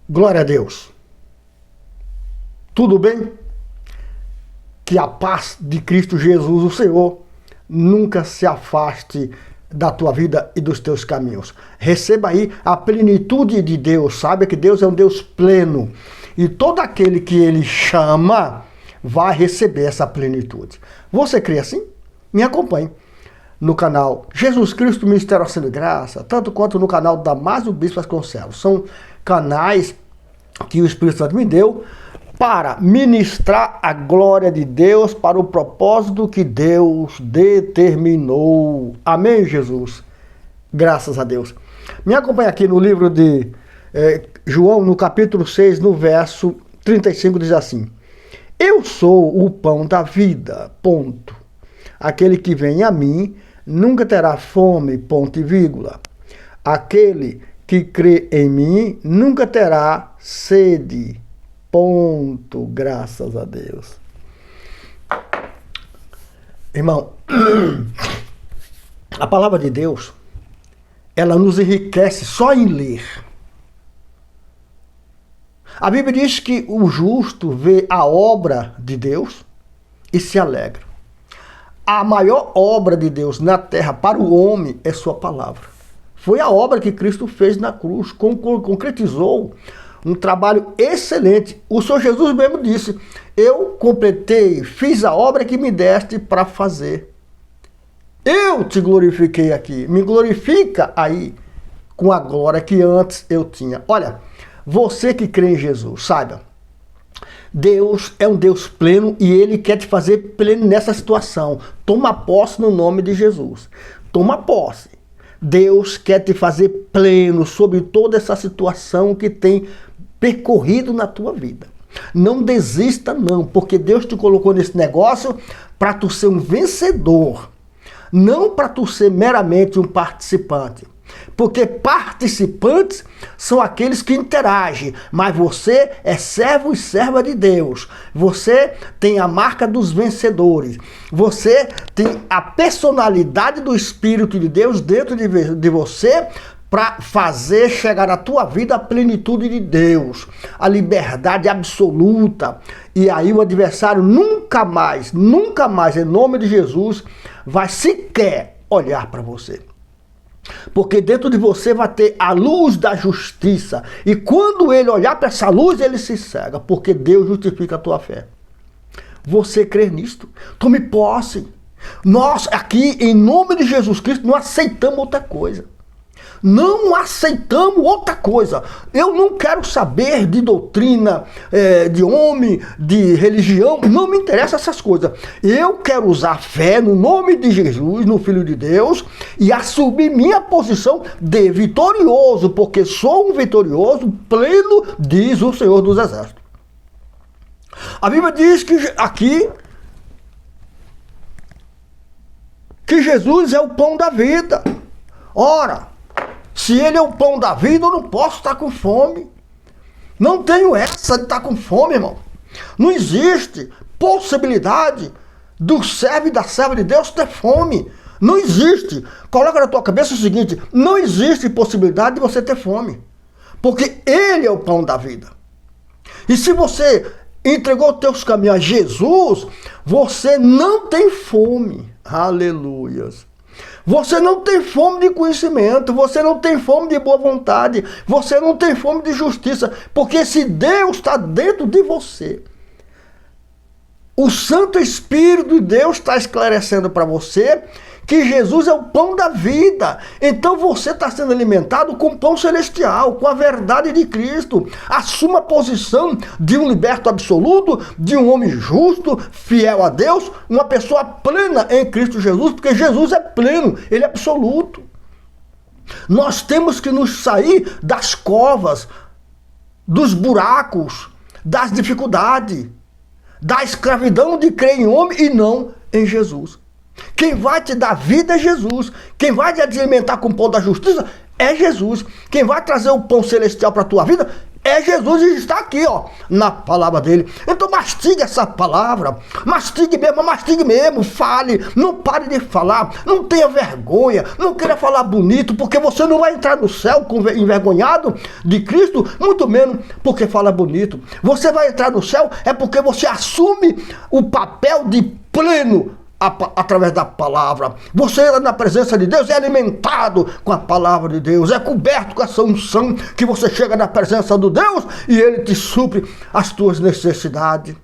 Glória a Deus. Tudo bem? Que a paz de Cristo Jesus, o Senhor, nunca se afaste da tua vida e dos teus caminhos. Receba aí a plenitude de Deus. Saiba que Deus é um Deus pleno. E todo aquele que Ele chama vai receber essa plenitude. Você crê assim? Me acompanhe no canal Jesus Cristo Ministério Ação de Graça, tanto quanto no canal Damásio Bispo Vasconcelos. São canais que o Espírito Santo me deu para ministrar a glória de Deus para o propósito que Deus determinou. Amém, Jesus? Graças a Deus. Me acompanhe aqui no livro de João, no capítulo 6, no verso 35, diz assim: Eu sou o pão da vida, ponto. Aquele que vem a mim nunca terá fome, ponto e vírgula. Aquele que crê em mim nunca terá sede, ponto. Graças a Deus. Irmão, a palavra de Deus, ela nos enriquece só em ler. A Bíblia diz que o justo vê a obra de Deus e se alegra. A maior obra de Deus na terra para o homem é sua palavra. Foi a obra que Cristo fez na cruz, concretizou um trabalho excelente. O Senhor Jesus mesmo disse: eu completei, fiz a obra que me deste para fazer. Eu te glorifiquei aqui, me glorifica aí com a glória que antes eu tinha. Olha, você que crê em Jesus, saiba, Deus é um Deus pleno e Ele quer te fazer pleno nessa situação. Toma posse no nome de Jesus. Toma posse. Deus quer te fazer pleno sobre toda essa situação que tem percorrido na tua vida. Não desista não, porque Deus te colocou nesse negócio para tu ser um vencedor. Não para tu ser meramente um participante. Porque participantes são aqueles que interagem, mas você é servo e serva de Deus. Você tem a marca dos vencedores. Você tem a personalidade do Espírito de Deus dentro de você para fazer chegar à tua vida a plenitude de Deus, a liberdade absoluta. E aí o adversário nunca mais, em nome de Jesus, vai sequer olhar para você. Porque dentro de você vai ter a luz da justiça. E quando ele olhar para essa luz, ele se cega. Porque Deus justifica a tua fé. Você crê nisto? Tome posse. Nós aqui, em nome de Jesus Cristo, não aceitamos outra coisa. Não aceitamos outra coisa. Eu não quero saber de doutrina, de homem, de religião. Não me interessam essas coisas. Eu quero usar fé no nome de Jesus, no Filho de Deus, e assumir minha posição de vitorioso, porque sou um vitorioso pleno, diz o Senhor dos Exércitos. A Bíblia diz que aqui que Jesus é o pão da vida. Ora, se Ele é o pão da vida, eu não posso estar com fome. Não tenho essa de estar com fome, irmão. Não existe possibilidade do servo e da serva de Deus ter fome. Não existe. Coloca na tua cabeça o seguinte: não existe possibilidade de você ter fome. Porque Ele é o pão da vida. E se você entregou os teus caminhos a Jesus, você não tem fome. Aleluias. Você não tem fome de conhecimento, você não tem fome de boa vontade, você não tem fome de justiça, porque se Deus está dentro de você, o Santo Espírito de Deus está esclarecendo para você que Jesus é o pão da vida. Então você está sendo alimentado com o pão celestial, com a verdade de Cristo. Assuma a posição de um liberto absoluto, de um homem justo, fiel a Deus, uma pessoa plena em Cristo Jesus, porque Jesus é pleno, Ele é absoluto. Nós temos que nos sair das covas, dos buracos, das dificuldades, da escravidão de crer em homem e não em Jesus. Quem vai te dar vida é Jesus. Quem vai te alimentar com o pão da justiça é Jesus. Quem vai trazer o pão celestial para a tua vida É Jesus e está aqui, ó, na palavra dele. Então mastigue essa palavra, mastigue mesmo, fale, não pare de falar, não tenha vergonha, não queira falar bonito, porque você não vai entrar no céu envergonhado de Cristo, muito menos porque fala bonito. Você vai entrar no céu é porque você assume o papel de pleno através da palavra. Você entra na presença de Deus, é alimentado com a palavra de Deus, é coberto com essa unção que você chega na presença do Deus e Ele te supre as tuas necessidades.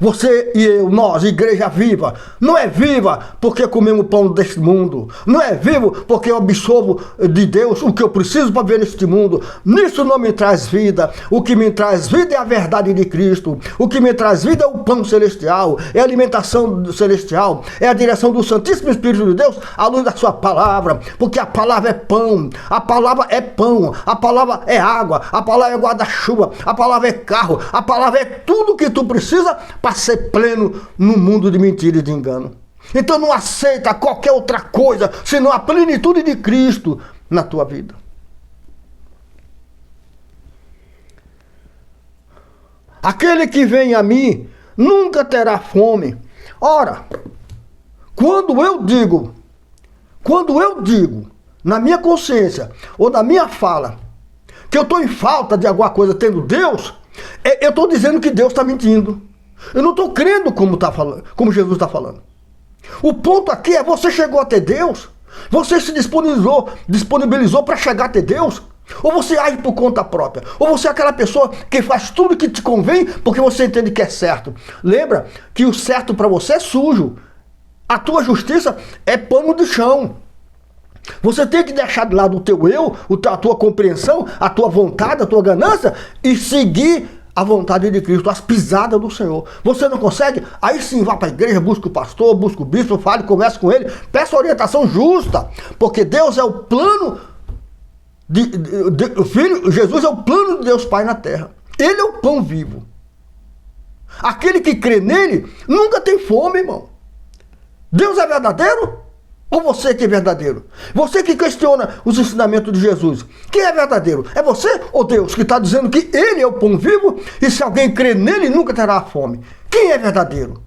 Você e eu, nós, igreja viva, não é viva porque comemos pão deste mundo, não é vivo porque eu absorvo de Deus o que eu preciso para ver neste mundo. Nisso não me traz vida. O que me traz vida é a verdade de Cristo. O que me traz vida é o pão celestial, é a alimentação celestial, é a direção do Santíssimo Espírito de Deus à luz da sua palavra, porque a palavra é pão, a palavra é pão, a palavra é água, a palavra é guarda-chuva, a palavra é carro, a palavra é tudo que tu precisa para ser pleno no mundo de mentira e de engano. Então não aceita qualquer outra coisa senão a plenitude de Cristo na tua vida. Aquele que vem a mim nunca terá fome. Ora, quando eu digo na minha consciência ou na minha fala que eu estou em falta de alguma coisa tendo Deus, eu estou dizendo que Deus está mentindo. Eu não estou crendo como Jesus está falando. O ponto aqui é: você chegou até Deus? Você se disponibilizou para chegar até Deus? Ou você age por conta própria? Ou você é aquela pessoa que faz tudo que te convém porque você entende que é certo? Lembra que o certo para você é sujo. A tua justiça é pano de chão. Você tem que deixar de lado o teu eu, a tua compreensão, a tua vontade, a tua ganância e seguir a vontade de Cristo, as pisadas do Senhor. Você não consegue? Aí sim, vá para a igreja, busca o pastor, busca o bispo, fale, converse com ele, peça orientação justa, porque Deus é o plano o Filho, Jesus é o plano de Deus Pai na terra. Ele é o pão vivo. Aquele que crê nele nunca tem fome, irmão. Deus é verdadeiro? Ou você que é verdadeiro? Você que questiona os ensinamentos de Jesus. Quem é verdadeiro? É você ou Deus que está dizendo que Ele é o pão vivo e se alguém crer nele nunca terá fome? Quem é verdadeiro?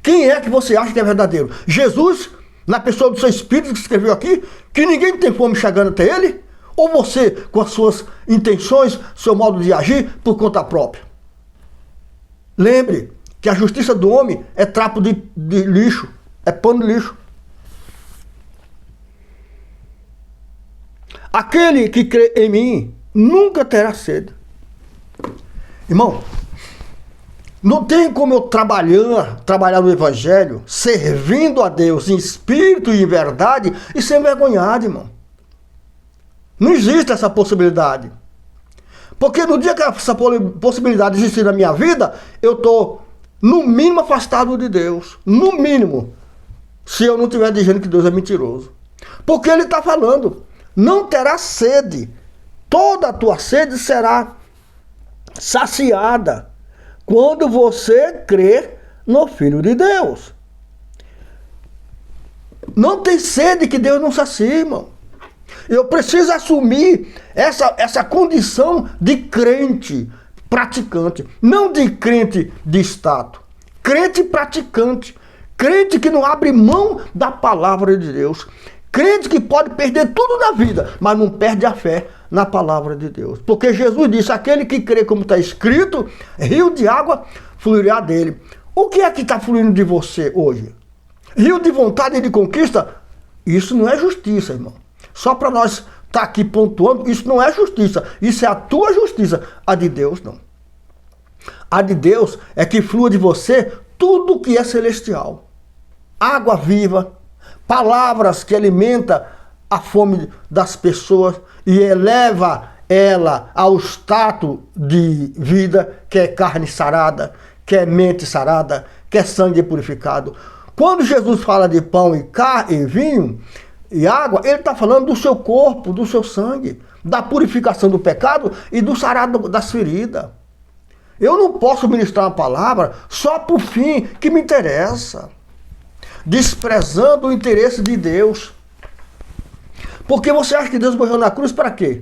Quem é que você acha que é verdadeiro? Jesus, na pessoa do seu Espírito que escreveu aqui, que ninguém tem fome chegando até Ele? Ou você com as suas intenções, seu modo de agir por conta própria? Lembre que a justiça do homem é trapo de lixo, é pano de lixo. Aquele que crê em mim nunca terá sede. Irmão, não tem como eu trabalhar no Evangelho, servindo a Deus em espírito e em verdade e ser envergonhado, irmão. Não existe essa possibilidade. Porque no dia que essa possibilidade existir na minha vida, eu estou no mínimo afastado de Deus, no mínimo, se eu não estiver dizendo que Deus é mentiroso. Porque Ele está falando, não terá sede, toda a tua sede será saciada quando você crer no Filho de Deus. Não tem sede que Deus não sacia, irmão. Eu preciso assumir essa condição de crente praticante, não de crente de status, crente praticante, crente que não abre mão da palavra de Deus, crente que pode perder tudo na vida, mas não perde a fé na palavra de Deus, porque Jesus disse: aquele que crê como está escrito, rio de água fluirá dele. O que é que está fluindo de você hoje? Rio de vontade e de conquista? Isso não é justiça, irmão. Só para nós estar aqui pontuando, isso não é justiça, isso é a tua justiça, a de Deus não. A de Deus é que flua de você tudo que é celestial. Água viva, palavras que alimentam a fome das pessoas e eleva ela ao status de vida, que é carne sarada, que é mente sarada, que é sangue purificado. Quando Jesus fala de pão e vinho e água, ele está falando do seu corpo, do seu sangue, da purificação do pecado e do sarado das feridas. Eu não posso ministrar uma palavra só por fim que me interessa, desprezando o interesse de Deus. Porque você acha que Deus morreu na cruz para quê?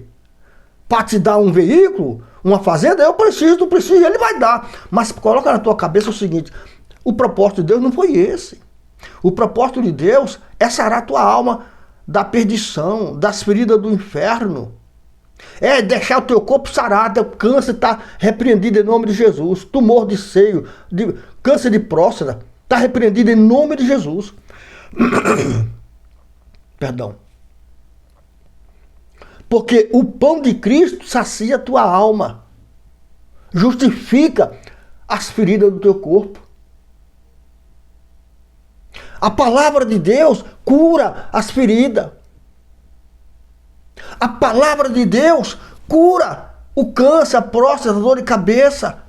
Para te dar um veículo, uma fazenda? Eu preciso, tu precisa, ele vai dar. Mas coloca na tua cabeça o seguinte, o propósito de Deus não foi esse. O propósito de Deus é sarar a tua alma da perdição, das feridas do inferno. É deixar o teu corpo sarado, o câncer está repreendido em nome de Jesus. Tumor de seio, câncer de próstata, está repreendido em nome de Jesus. Perdão. Porque o pão de Cristo sacia a tua alma. Justifica as feridas do teu corpo. A palavra de Deus cura as feridas. A palavra de Deus cura o câncer, a próstata, a dor de cabeça.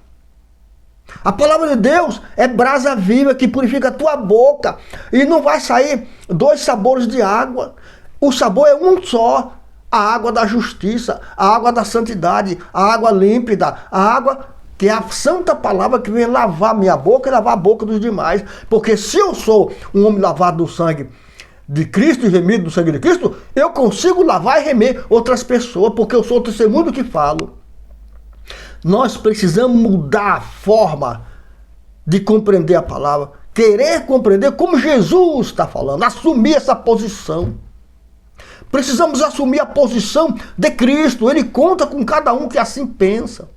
A palavra de Deus é brasa viva que purifica a tua boca. E não vai sair 2 sabores de água. O sabor é um só. A água da justiça, a água da santidade, a água límpida, a água que é a santa palavra que vem lavar minha boca e lavar a boca dos demais. Porque se eu sou um homem lavado do sangue de Cristo e remido do sangue de Cristo, eu consigo lavar e remer outras pessoas, porque eu sou o testemunho do que falo. Nós precisamos mudar a forma de compreender a palavra, querer compreender como Jesus está falando, assumir essa posição. Precisamos assumir a posição de Cristo. Ele conta com cada um que assim pensa.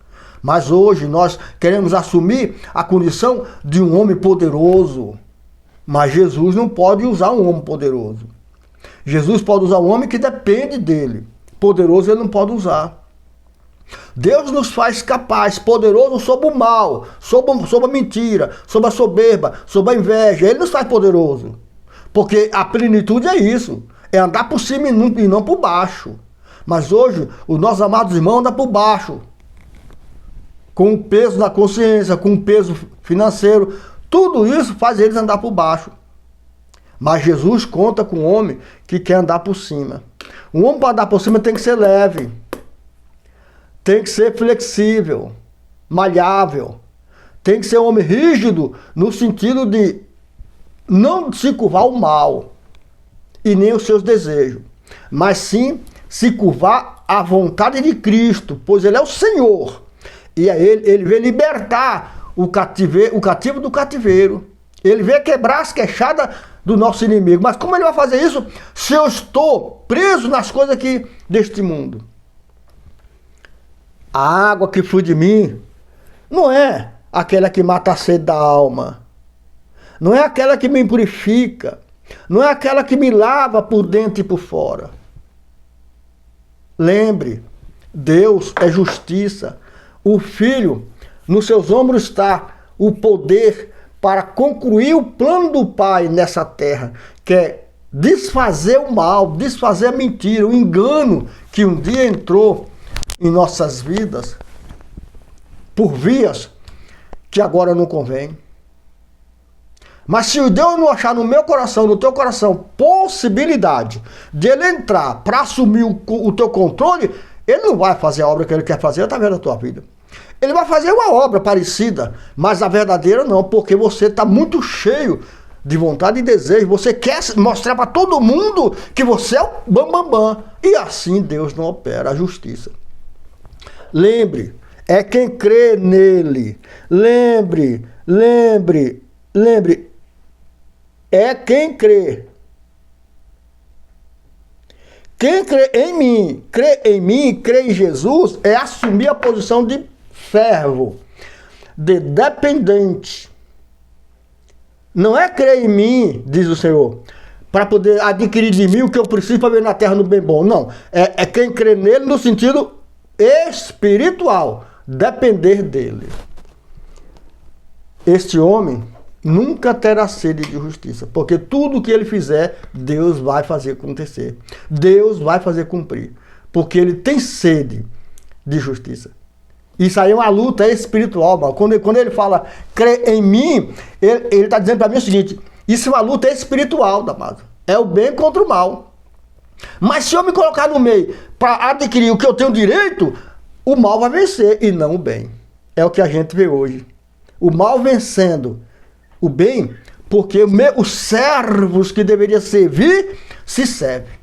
Mas hoje nós queremos assumir a condição de um homem poderoso. Mas Jesus não pode usar um homem poderoso. Jesus pode usar um homem que depende dele. Poderoso ele não pode usar. Deus nos faz capaz, poderoso sobre o mal, sobre a mentira, sobre a soberba, sobre a inveja. Ele nos faz poderoso. Porque a plenitude é isso. É andar por cima e não por baixo. Mas hoje, os nossos amados irmãos andam por baixo. Com o peso na consciência, com o peso financeiro. Tudo isso faz eles andar por baixo. Mas Jesus conta com um homem que quer andar por cima. Um homem para andar por cima tem que ser leve. Tem que ser flexível. Malhável. Tem que ser um homem rígido no sentido de não se curvar ao mal. E nem os seus desejos, mas sim se curvar à vontade de Cristo, pois Ele é o Senhor. E ele vem libertar o cativo do cativeiro. Ele vem quebrar as queixadas do nosso inimigo. Mas como Ele vai fazer isso se eu estou preso nas coisas aqui deste mundo? A água que flui de mim não é aquela que mata a sede da alma. Não é aquela que me purifica. Não é aquela que me lava por dentro e por fora. Lembre, Deus é justiça. O Filho, nos seus ombros está o poder para concluir o plano do Pai nessa terra, que é desfazer o mal, desfazer a mentira, o engano que um dia entrou em nossas vidas por vias que agora não convém. Mas se Deus não achar no meu coração, no teu coração, possibilidade de Ele entrar para assumir o teu controle, Ele não vai fazer a obra que Ele quer fazer através da tua vida. Ele vai fazer uma obra parecida, mas a verdadeira não, porque você está muito cheio de vontade e desejo. Você quer mostrar para todo mundo que você é o bambambam. E assim Deus não opera a justiça. Lembre, é quem crê nele. Lembre. É quem crê. Quem crê em mim, crê em Jesus, é assumir a posição de servo, de dependente. Não é crer em mim, diz o Senhor, para poder adquirir de mim o que eu preciso para ver na terra no bem bom. Não, é quem crê nele no sentido espiritual, depender dele. Este homem nunca terá sede de justiça, porque tudo que ele fizer, Deus vai fazer acontecer. Deus vai fazer cumprir, porque ele tem sede de justiça. Isso aí é uma luta espiritual, mano. Quando ele fala, crê em mim, ele está dizendo para mim o seguinte, isso é uma luta espiritual, amado. É o bem contra o mal. Mas se eu me colocar no meio para adquirir o que eu tenho direito, o mal vai vencer e não o bem. É o que a gente vê hoje. O mal vencendo o bem, porque os servos que deveriam servir, se servem.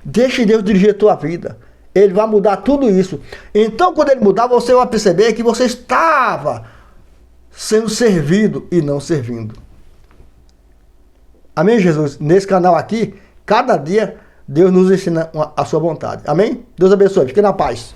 Deixe Deus dirigir a tua vida. Ele vai mudar tudo isso. Então, quando ele mudar, você vai perceber que você estava sendo servido e não servindo. Amém, Jesus? Nesse canal aqui, cada dia, Deus nos ensina a sua vontade. Amém? Deus abençoe. Fique na paz.